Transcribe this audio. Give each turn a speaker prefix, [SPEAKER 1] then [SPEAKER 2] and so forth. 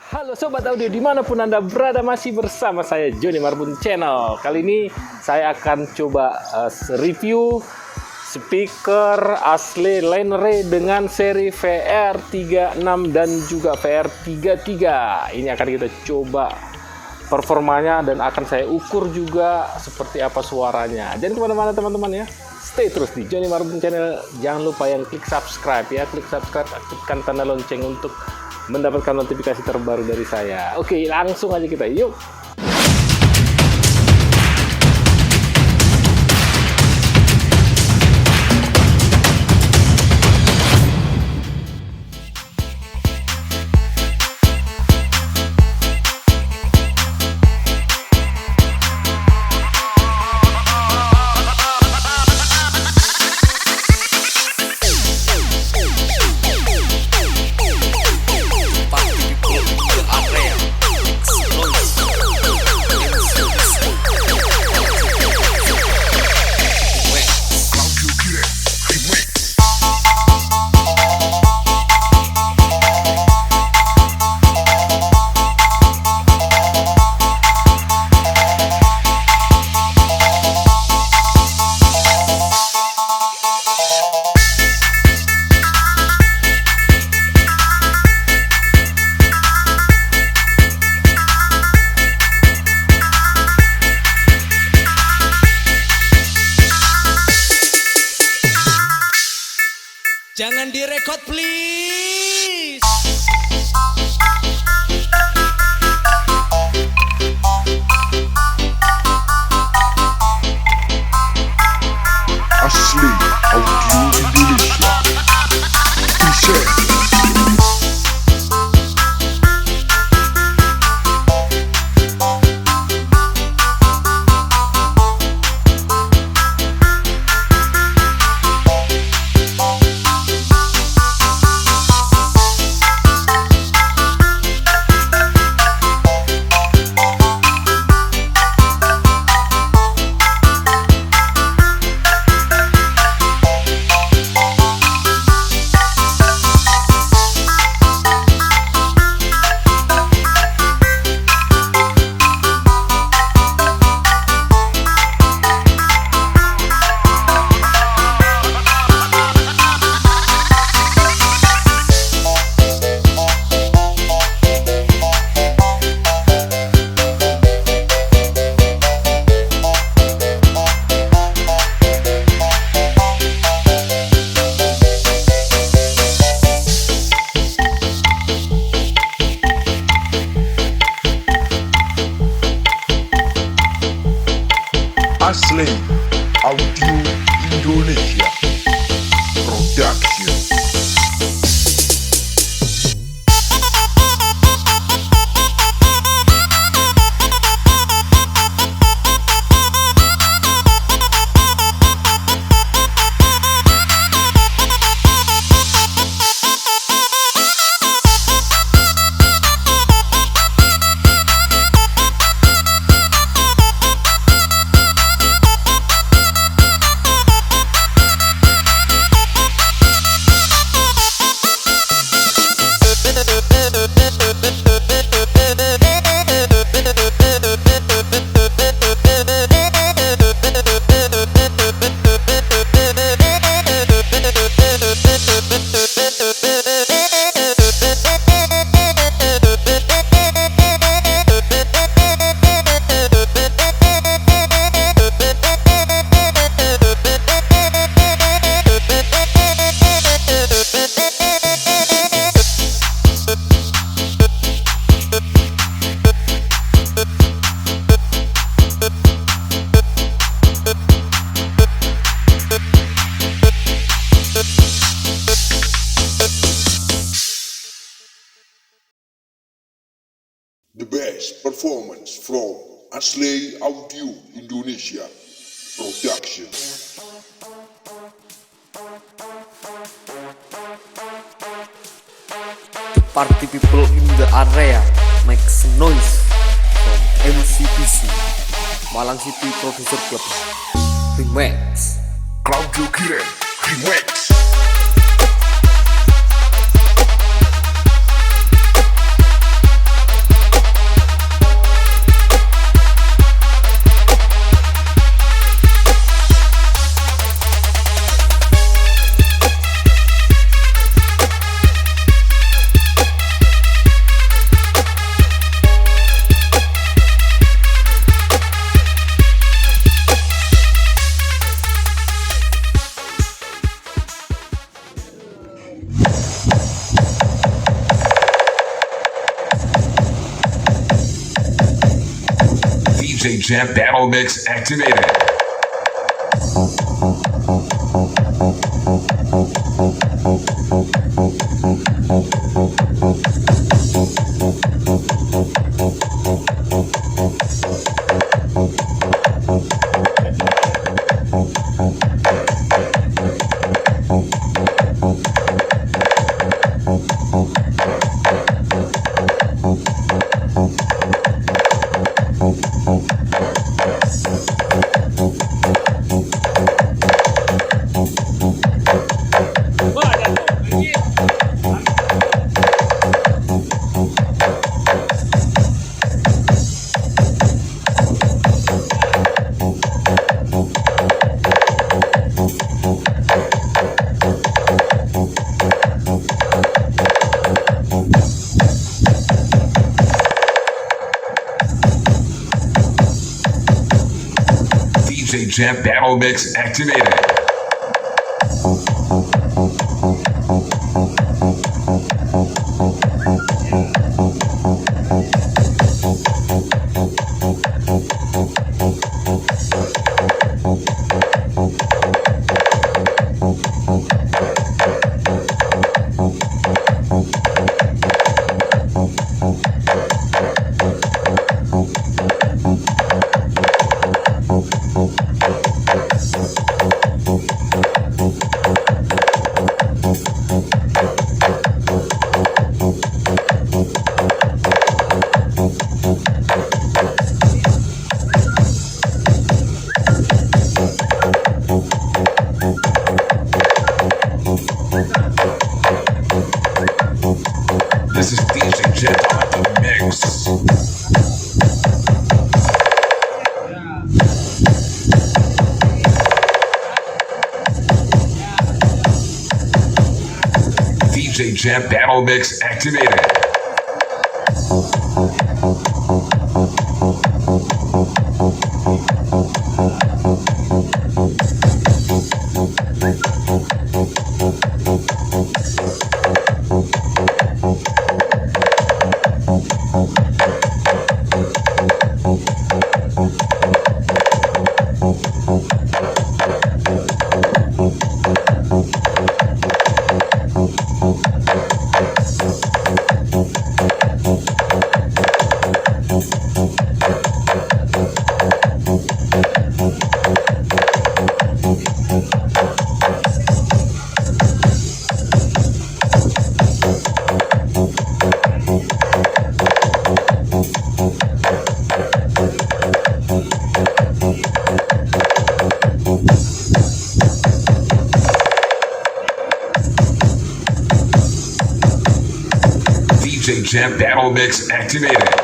[SPEAKER 1] Halo Sobat Audio, dimanapun Anda berada masih bersama saya Johnny Marbun Channel. Kali ini saya akan coba review speaker asli Lanere dengan seri VR36 dan juga VR33. Ini akan kita coba performanya dan akan saya ukur juga seperti apa suaranya. Jangan kemana-mana teman-teman ya. Stay terus di Johnny Marbun Channel. Jangan lupa yang klik subscribe ya. Klik subscribe, aktifkan tanda lonceng untuk mendapatkan notifikasi terbaru dari saya. Oke, langsung aja kita yuk.
[SPEAKER 2] Jangan direkod please.
[SPEAKER 3] Asli Audio Indonesia. T-shirt. Asli Audio Indonesia Production. The best performance from Asli Audio Indonesia Production.
[SPEAKER 2] The party people in the area make some noise from MCPC Malang City Producer Club Remix.
[SPEAKER 3] Claudio Kiren Remix.
[SPEAKER 4] DJ Jam Battle Mix activated. DJ Jam Battle Mix activated. This is DJ Jet on the mix. DJ Jam Battle Mix activated. DJ Jam Battle Mix activated.